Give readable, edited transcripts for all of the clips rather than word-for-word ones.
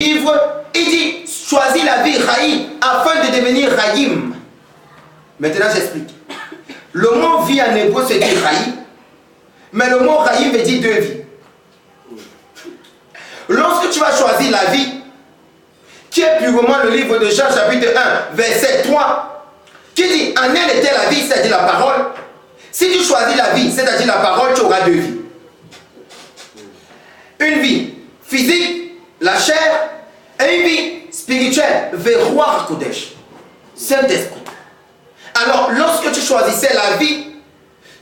vivre, il dit choisis la vie Raï afin de devenir Raïm. Maintenant j'explique. Le mot vie en hébreu c'est dit Raï, mais le mot Raïm veut dire deux vies. Lorsque tu vas choisir la vie, qui est purement le livre de Jean chapitre 1 verset 3, qui dit en elle était la vie, c'est-à-dire la parole. Si tu choisis la vie, c'est-à-dire la parole, tu auras deux vies. Une vie physique, la chair, et une vie spirituelle, Veroir Kodesh, Saint-Esprit. Alors, lorsque tu choisissais la vie,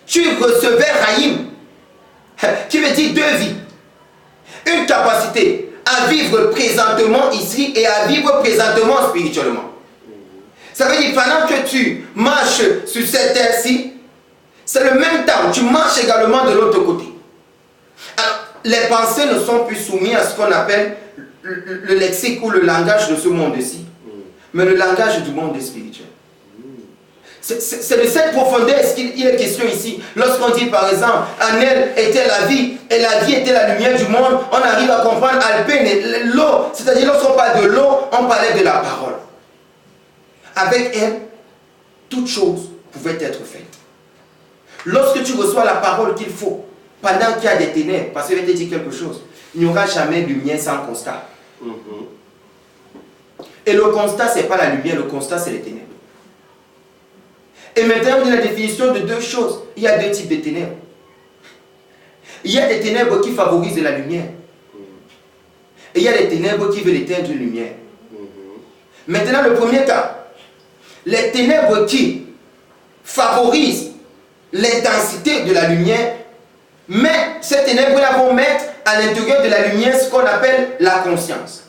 tu recevais Raïm, qui veut dire deux vies. Une capacité à vivre présentement ici et à vivre présentement spirituellement. Ça veut dire pendant que tu marches sur cette terre-ci, c'est le même temps, tu marches également de l'autre côté. Alors, les pensées ne sont plus soumises à ce qu'on appelle le lexique ou le langage de ce monde-ci, mais le langage du monde spirituel. C'est de cette profondeur qu'il est question ici. Lorsqu'on dit par exemple, en elle était la vie, et la vie était la lumière du monde, on arrive à comprendre Alpène, l'eau, c'est-à-dire lorsqu'on parle de l'eau, on parlait de la parole. Avec elle, toute chose pouvait être faite. Lorsque tu reçois la parole qu'il faut, pendant qu'il y a des ténèbres, parce que je vais te dire quelque chose, il n'y aura jamais de lumière sans constat. Et le constat, ce n'est pas la lumière, le constat, c'est les ténèbres. Et maintenant, on a la définition de deux choses. Il y a deux types de ténèbres. Il y a des ténèbres qui favorisent la lumière. Et il y a des ténèbres qui veulent éteindre une lumière. Maintenant, le premier cas, les ténèbres qui favorisent l'intensité de la lumière, mais ces ténèbres-là vont mettre à l'intérieur de la lumière ce qu'on appelle la conscience.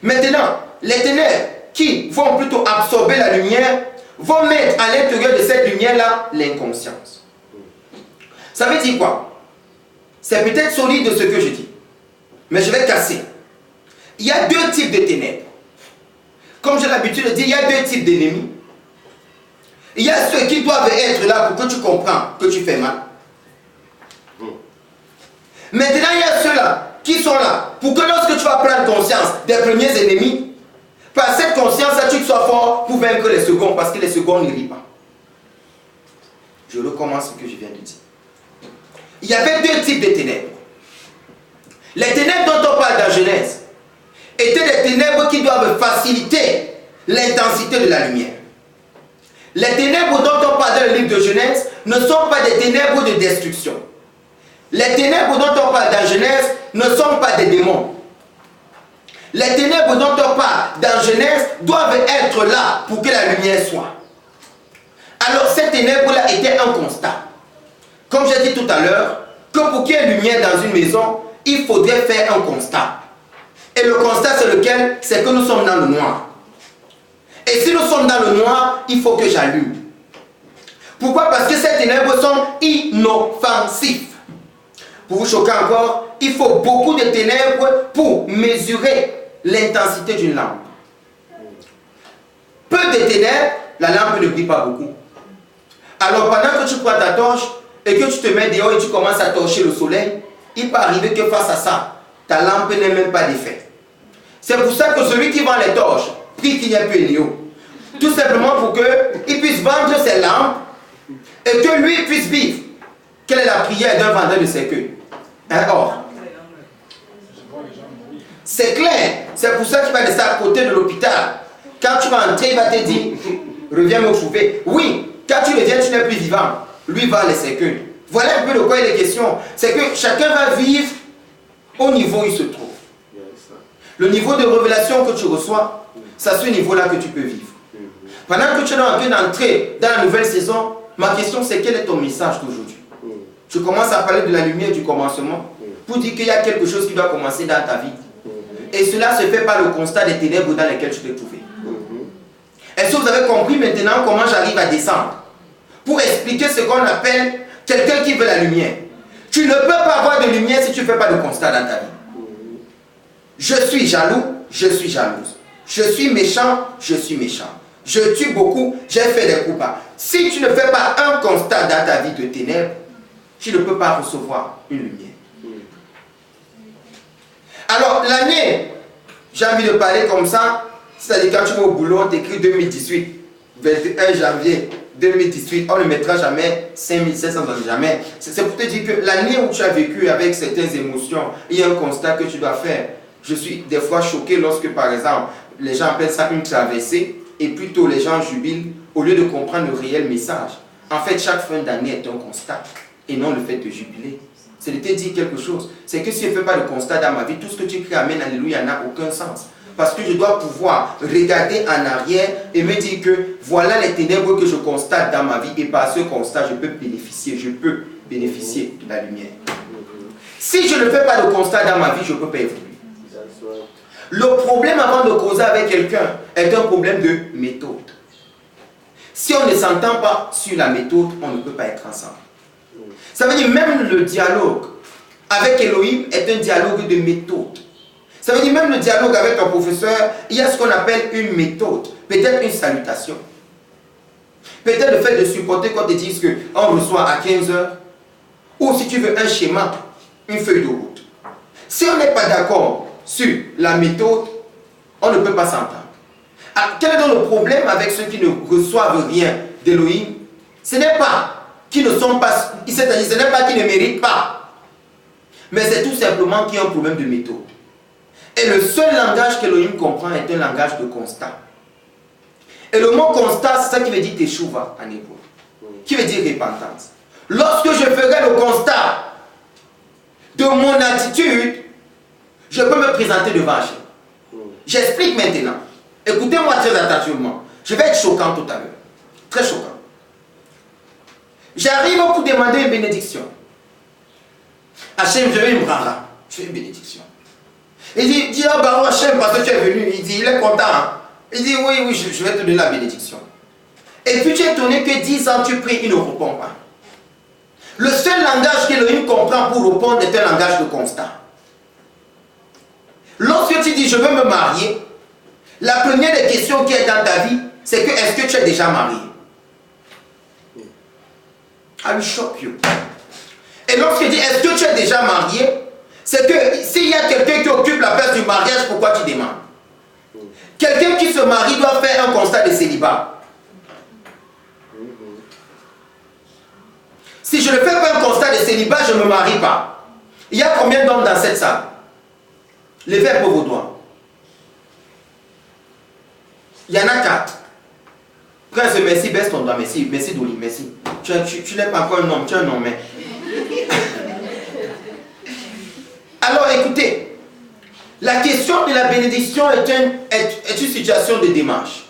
Maintenant, les ténèbres qui vont plutôt absorber la lumière vont mettre à l'intérieur de cette lumière-là l'inconscience. Ça veut dire quoi? C'est peut-être solide de ce que je dis, mais je vais casser. Il y a deux types de ténèbres. Comme j'ai l'habitude de dire, il y a deux types d'ennemis. Il y a ceux qui doivent être là pour que tu comprennes que tu fais mal. Maintenant, il y a ceux-là qui sont là pour que lorsque tu vas prendre conscience des premiers ennemis, par cette conscience-là, tu sois fort pour vaincre les seconds, parce que les seconds ne rient pas. Je recommence ce que je viens de dire. Il y avait deux types de ténèbres. Les ténèbres dont on parle dans Genèse étaient des ténèbres qui doivent faciliter l'intensité de la lumière. Les ténèbres dont on parle dans le livre de Genèse ne sont pas des ténèbres de destruction. Les ténèbres dont on parle dans Genèse ne sont pas des démons. Les ténèbres dont on parle dans Genèse doivent être là pour que la lumière soit. Alors ces ténèbres-là étaient un constat. Comme j'ai dit tout à l'heure, que pour qu'il y ait lumière dans une maison, il faudrait faire un constat. Et le constat c'est lequel? C'est que nous sommes dans le noir. Et si nous sommes dans le noir, il faut que j'allume. Pourquoi? Parce que ces ténèbres sont inoffensives. Pour vous choquer encore, il faut beaucoup de ténèbres pour mesurer l'intensité d'une lampe. Peu de ténèbres, la lampe ne brille pas beaucoup. Alors pendant que tu prends ta torche et que tu te mets dehors et tu commences à torcher le soleil, il peut arriver que face à ça, ta lampe n'ait même pas d'effet. C'est pour ça que celui qui vend les torches prie qu'il n'y ait plus Néo. Tout simplement pour qu'il puisse vendre ses lampes et que lui puisse vivre. Quelle est la prière d'un vendeur de cercueil? Or, c'est clair. C'est pour ça qu'il va rester à côté de l'hôpital. Quand tu vas entrer, il va te dire, reviens me trouver. Oui, quand tu reviens, tu n'es plus vivant. Lui va les cercueils. Voilà un peu de quoi il est question. C'est que chacun va vivre au niveau où il se trouve. Le niveau de révélation que tu reçois, c'est à ce niveau-là que tu peux vivre. Pendant que tu es en train d'entrer dans la nouvelle saison, ma question c'est quel est ton message d'aujourd'hui? Tu commences à parler de la lumière du commencement pour dire qu'il y a quelque chose qui doit commencer dans ta vie. Et cela se fait par le constat des ténèbres dans lesquelles tu te trouves. Est-ce que vous avez compris maintenant comment j'arrive à descendre? Pour expliquer ce qu'on appelle quelqu'un qui veut la lumière. Tu ne peux pas avoir de lumière si tu ne fais pas de constat dans ta vie. Je suis jaloux, je suis jalouse. Je suis méchant, je suis méchant. Je tue beaucoup, j'ai fait des coups bas. Si tu ne fais pas un constat dans ta vie de ténèbres, tu ne peux pas recevoir une lumière. Alors, l'année J'ai envie de parler comme ça. C'est-à-dire quand tu vas au boulot, on t'écrit 2018, 21 janvier 2018, on ne mettra jamais 5700, jamais. C'est pour te dire que l'année où tu as vécu avec certaines émotions, il y a un constat que tu dois faire. Je suis des fois choqué lorsque, par exemple, les gens appellent ça une traversée et plutôt les gens jubilent au lieu de comprendre le réel message. En fait, chaque fin d'année est un constat et non le fait de jubiler. C'est de te dire quelque chose. C'est que si je ne fais pas de constat dans ma vie, tout ce que tu écris, Amen, Alléluia, n'a aucun sens. Parce que je dois pouvoir regarder en arrière et me dire que voilà les ténèbres que je constate dans ma vie et par ce constat, je peux bénéficier de la lumière. Si je ne fais pas de constat dans ma vie, je ne peux pas évoluer. Le problème avant de causer avec quelqu'un est un problème de méthode. Si on ne s'entend pas sur la méthode, on ne peut pas être ensemble. Ça veut dire même le dialogue avec Elohim est un dialogue de méthode. Ça veut dire même le dialogue avec un professeur, il y a ce qu'on appelle une méthode. Peut-être une salutation. Peut-être le fait de supporter quand ils disent qu'on reçoit à 15 heures. Ou si tu veux un schéma, une feuille de route. Si on n'est pas d'accord sur la méthode, on ne peut pas s'entendre. Alors, quel est donc le problème avec ceux qui ne reçoivent rien d'Elohim? Ce n'est pas qu'ils ne sont pas, c'est-à-dire ce n'est pas qu'ils ne méritent pas. Mais c'est tout simplement qu'il y a un problème de méthode. Et le seul langage qu'Elohim comprend est un langage de constat. Et le mot constat, c'est ça qui veut dire teshuva en hébreu, qui veut dire repentance. Lorsque je ferai le constat de mon attitude, je peux me présenter devant Hachem. J'explique maintenant. Écoutez-moi très attentivement. Je vais être choquant tout à l'heure. Très choquant. J'arrive pour demander une bénédiction. Hachem, je veux une brara. Je fais une bénédiction. Il dit, oh bah Hachem, parce que tu es venu. Il dit, il est content. Hein? Il dit, oui, je vais te donner la bénédiction. Et puis tu es étonné que 10 ans tu pries, il ne répond pas. Le seul langage qu'Elohim comprend pour répondre est un langage de constat. Lorsque tu dis, je veux me marier, la première des questions qui est dans ta vie, c'est que est-ce que tu es déjà marié? I will shock you. Et lorsqu'il dit, est-ce que tu es déjà marié? C'est que s'il y a quelqu'un qui occupe la place du mariage, pourquoi tu demandes? Quelqu'un qui se marie doit faire un constat de célibat. Si je ne fais pas un constat de célibat, je ne me marie pas. Il y a combien d'hommes dans cette salle? Levez un peu vos doigts. Il y en a 4. Prince, merci, baisse ton doigt, merci, merci Dolly, merci. Tu n'es pas encore un homme, tu es un homme. Mais... Alors écoutez, la question de la bénédiction est une situation de démarche.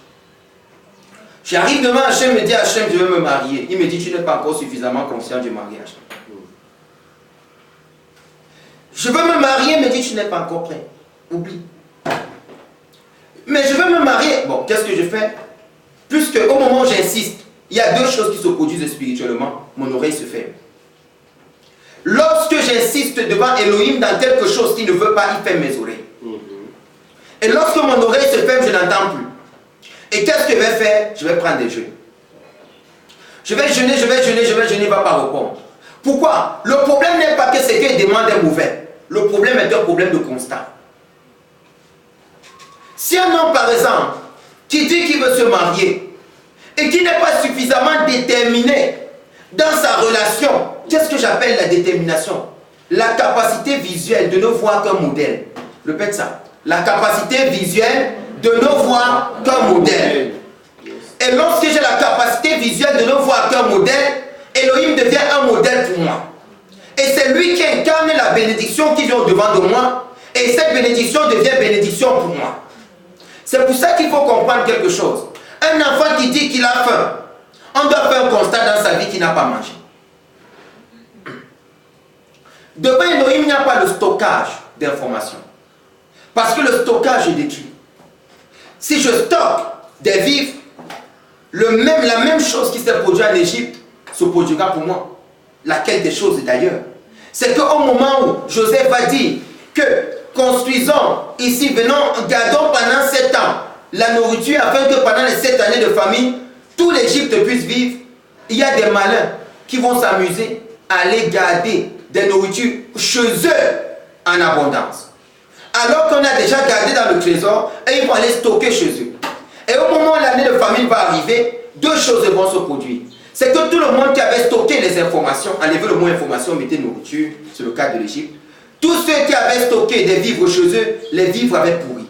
J'arrive devant Hachem, me dit Hachem, je veux me marier. Il me dit, tu n'es pas encore suffisamment conscient du mariage. Je veux me marier, il me dit, tu n'es pas encore prêt. Oublie. Mais je veux me marier. Bon, qu'est-ce que je fais? Puisque au moment où j'insiste, il y a deux choses qui se produisent spirituellement, mon oreille se ferme. Lorsque j'insiste devant Elohim dans quelque chose qu'il ne veut pas, il ferme mes oreilles. Et lorsque mon oreille se ferme, je n'entends plus. Et qu'est-ce que je vais faire? Je vais prendre des jeûnes. Je vais jeûner, il ne va pas répondre. Pourquoi? Le problème n'est pas que ce qu'il demande est mauvais. Le problème est un problème de constat. Si un homme, par exemple, qui dit qu'il veut se marier et qui n'est pas suffisamment déterminé dans sa relation, qu'est-ce que j'appelle la détermination? La capacité visuelle de ne voir qu'un modèle. Répète ça. La capacité visuelle de ne voir qu'un modèle. Et lorsque j'ai la capacité visuelle de ne voir qu'un modèle, Elohim devient un modèle pour moi. Et c'est lui qui incarne la bénédiction qui vient au-devant de moi. Et cette bénédiction devient bénédiction pour moi. C'est pour ça qu'il faut comprendre quelque chose. Un enfant qui dit qu'il a faim, on doit faire un constat dans sa vie qu'il n'a pas mangé. Devant Elohim, il n'y a pas de stockage d'informations. Parce que le stockage est détruit. Si je stocke des vivres, la même chose qui s'est produite en Égypte se produira pour moi. Laquelle des choses d'ailleurs? C'est qu'au moment où Joseph va dire que construisons ici, venons, gardons pendant 7 ans la nourriture afin que pendant les 7 années de famine, tout l'Égypte puisse vivre. Il y a des malins qui vont s'amuser à aller garder des nourritures chez eux en abondance. alors qu'on a déjà gardé dans le trésor et ils vont aller stocker chez eux. Et au moment où l'année de famine va arriver, deux choses vont se produire. C'est que tout le monde qui avait stocké les informations, enlevez le mot information, mettez nourriture, c'est le cas de l'Égypte. Tous ceux qui avaient stocké des vivres chez eux, les vivres avaient pourri.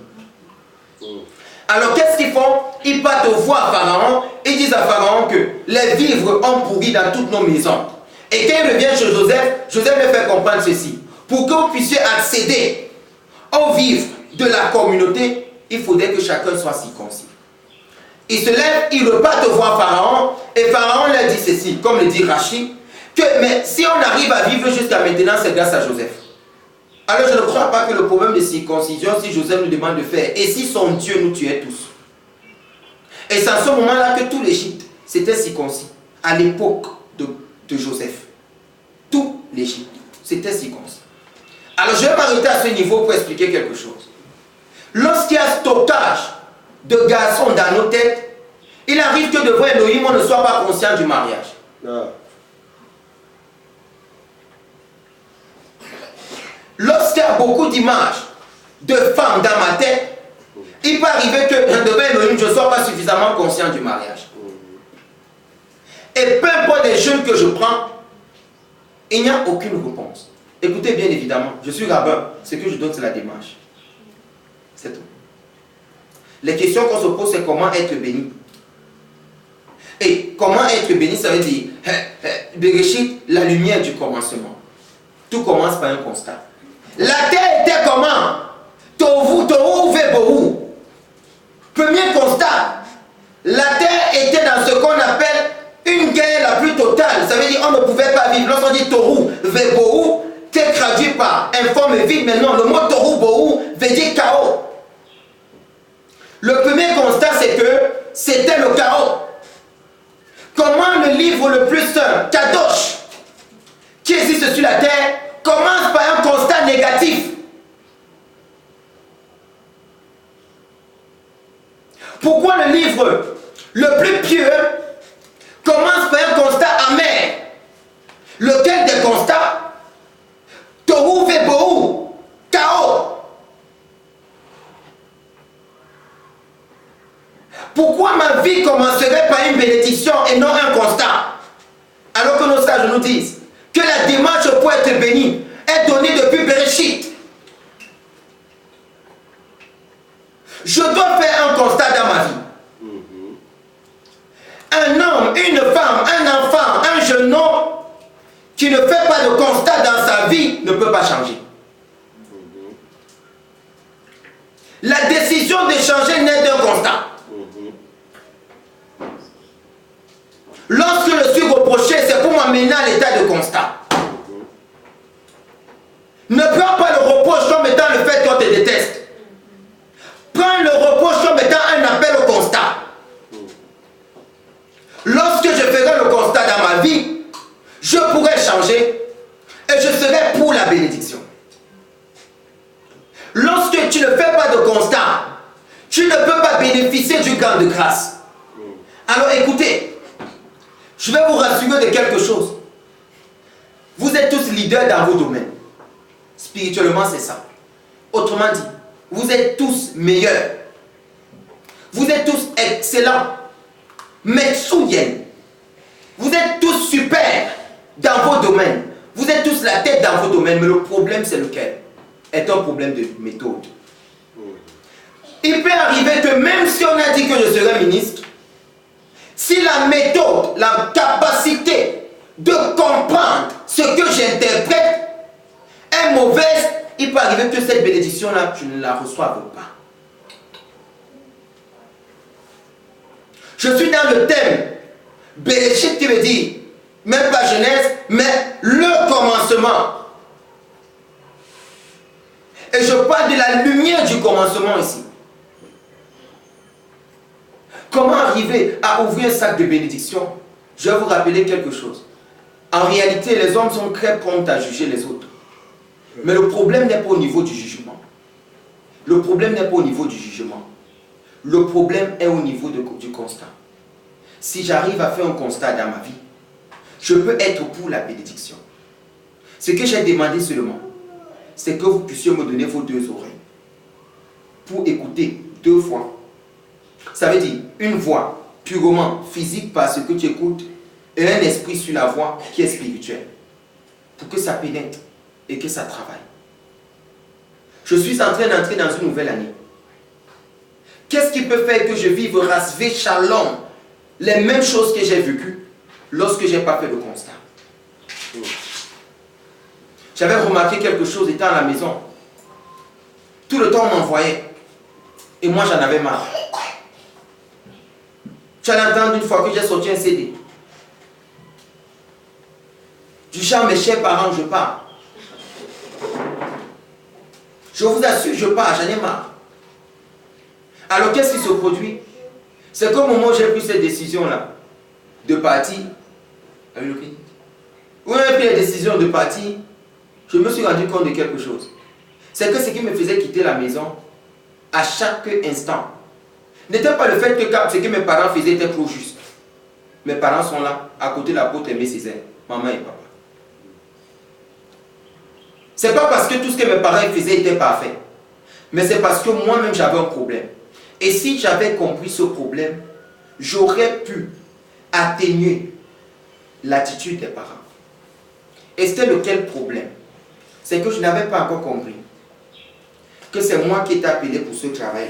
Alors qu'est-ce qu'ils font? Ils partent voir Pharaon et disent à Pharaon que les vivres ont pourri dans toutes nos maisons. Et quand il revient chez Joseph, Joseph lui fait comprendre ceci. Pour que vous puissiez accéder aux vivres de la communauté, il faudrait que chacun soit circoncis. Il se lève, il repart voir Pharaon, et Pharaon leur dit ceci, comme le dit Rachid, que mais si on arrive à vivre jusqu'à maintenant, c'est grâce à Joseph. Alors je ne crois pas que le problème de circoncision, si Joseph nous demande de faire, et si son Dieu nous tuait tous. Et c'est à ce moment-là que tout l'Égypte, c'était circoncis, à l'époque de Joseph. Tout l'Égypte, c'était circoncis. Alors je vais m'arrêter à ce niveau pour expliquer quelque chose. Lorsqu'il y a stockage de garçons dans nos têtes, il arrive que devant Elohim, on ne soit pas conscient du mariage. Non. Lorsqu'il y a beaucoup d'images de femmes dans ma tête, il peut arriver que devant Elohim, je ne sois pas suffisamment conscient du mariage. Et peu importe les jeunes que je prends, il n'y a aucune réponse. Écoutez bien évidemment, je suis rabbin, ce que je donne c'est la démarche. C'est tout. Les questions qu'on se pose, c'est comment être béni. Et comment être béni, ça veut dire, Bereshit, la lumière du commencement. Tout commence par un constat. La terre était comment? Tohu, tohu, vebohu. Premier constat. La terre était dans ce qu'on appelle une guerre la plus totale. Ça veut dire on ne pouvait pas vivre. Lorsqu'on dit tohu, vebohu, c'est traduit par informe et vide. Mais non, le mot tohu, bohu veut dire chaos. Le premier constat, c'est que c'était le chaos. Comment le livre le plus saint, Kadosh, qui existe sur la terre, commence par un constat négatif. Pourquoi le livre le plus pieux commence par un constat amer? Lequel des constats? Tohu vebohu, chaos. Pourquoi ma vie commencerait par une bénédiction et non un constat? Alors que nos sages nous disent que la démarche pour être béni est donnée depuis Bereshit. Je dois faire un constat dans ma vie. Un homme, une femme, un enfant, un jeune homme qui ne fait pas de constat dans sa vie ne peut pas changer. La décision de changer naît d'un constat. Lorsque je suis reproché, c'est pour m'amener à l'état de constat. Ne prends pas le reproche comme étant le fait qu'on te déteste. Prends le reproche comme étant un appel au constat. Lorsque je ferai le constat dans ma vie, je pourrai changer et je serai pour la bénédiction. Lorsque tu ne fais pas de constat, tu ne peux pas bénéficier du gain de grâce. Alors écoutez, je vais vous rassurer de quelque chose. Vous êtes tous leaders dans vos domaines. Spirituellement, c'est ça. Autrement dit, vous êtes tous meilleurs. Vous êtes tous excellents. Mais souviens, vous êtes tous super dans vos domaines. Vous êtes tous la tête dans vos domaines. Mais le problème, c'est lequel? Est un problème de méthode. Il peut arriver que même si on a dit que je serai ministre, si la méthode, la capacité de comprendre ce que j'interprète est mauvaise, il peut arriver que cette bénédiction-là, tu ne la reçoives pas. Je suis dans le thème Bereshit qui veut dire, même pas Genèse, mais le commencement. Et je parle de la lumière du commencement ici. Comment arriver à ouvrir un sac de bénédiction? Je vais vous rappeler quelque chose. En réalité, les hommes sont très prompts à juger les autres. Mais le problème n'est pas au niveau du jugement. Le problème n'est pas au niveau du jugement. Le problème est au niveau du constat. Si j'arrive à faire un constat dans ma vie, je peux être pour la bénédiction. Ce que j'ai demandé seulement, c'est que vous puissiez me donner vos deux oreilles pour écouter 2 fois. Ça veut dire une voix purement physique parce que tu écoutes et un esprit sur la voix qui est spirituel. Pour que ça pénètre et que ça travaille. Je suis en train d'entrer dans une nouvelle année. Qu'est-ce qui peut faire que je vive rasvé, shalom, les mêmes choses que j'ai vécues lorsque je n'ai pas fait le constat? J'avais remarqué quelque chose étant à la maison. Tout le temps on m'envoyait. Et moi j'en avais marre. Tu allais entendre une fois que j'ai sorti un CD. Du genre, mes chers parents, je pars. Je vous assure, je pars, j'en ai marre. Alors qu'est-ce qui se produit? C'est qu'au moment où j'ai pris cette décision-là, de partir, où j'ai pris la décision de partir, je me suis rendu compte de quelque chose. C'est que ce qui me faisait quitter la maison, à chaque instant, n'était pas le fait que ce que mes parents faisaient était trop juste. Mes parents sont là, à côté de l'apôtre Aimé Césaire, maman et papa. C'est pas parce que tout ce que mes parents faisaient était parfait, mais c'est parce que moi-même j'avais un problème. Et si j'avais compris ce problème, j'aurais pu atténuer l'attitude des parents. Et c'était lequel problème? C'est que je n'avais pas encore compris que c'est moi qui étais appelé pour ce travail.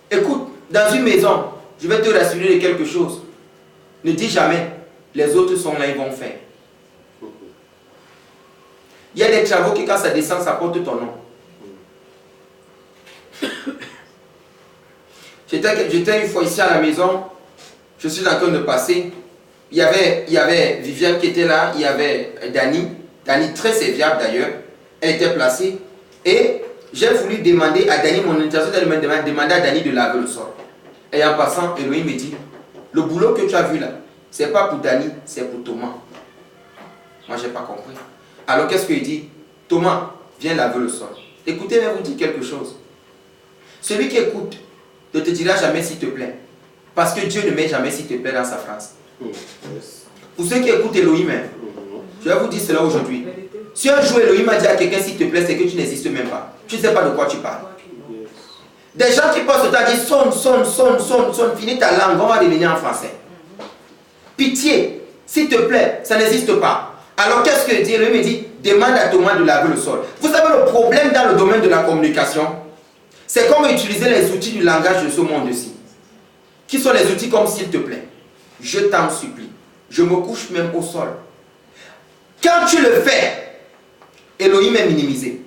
Écoute, dans une maison, je vais te rassurer de quelque chose. Ne dis jamais, les autres sont là, ils vont faire. Il y a des travaux qui, quand ça descend, ça porte ton nom. J'étais une fois ici à la maison, je suis en train de passer. Il y avait Viviane qui était là, il y avait Dani très serviable d'ailleurs, elle était placée. Et j'ai voulu demander à Dani, mon intention était de demander à Dani de laver le sol. Et en passant, Elohim me dit, le boulot que tu as vu là, c'est pas pour Dani, c'est pour Thomas. Moi, je n'ai pas compris. Alors qu'est-ce qu'il dit? Thomas, viens laver le sol. Écoutez, je vais vous dire quelque chose. Celui qui écoute ne te dira jamais s'il te plaît. Parce que Dieu ne met jamais s'il te plaît dans sa phrase. Pour ceux qui écoutent Elohim, je vais vous dire cela aujourd'hui. Si un jour Elohim a dit à quelqu'un s'il te plaît, c'est que tu n'existes même pas. Tu ne sais pas de quoi tu parles. Des gens qui passent le temps à dire sonne, finis ta langue, on va revenir en français. Pitié, s'il te plaît, ça n'existe pas. Alors qu'est-ce que dit? Elohim me dit, demande à Thomas de laver le sol. Vous savez le problème dans le domaine de la communication? C'est comme utiliser les outils du langage de ce monde-ci. Qui sont les outils comme s'il te plaît? Je t'en supplie. Je me couche même au sol. Quand tu le fais, Elohim est minimisé.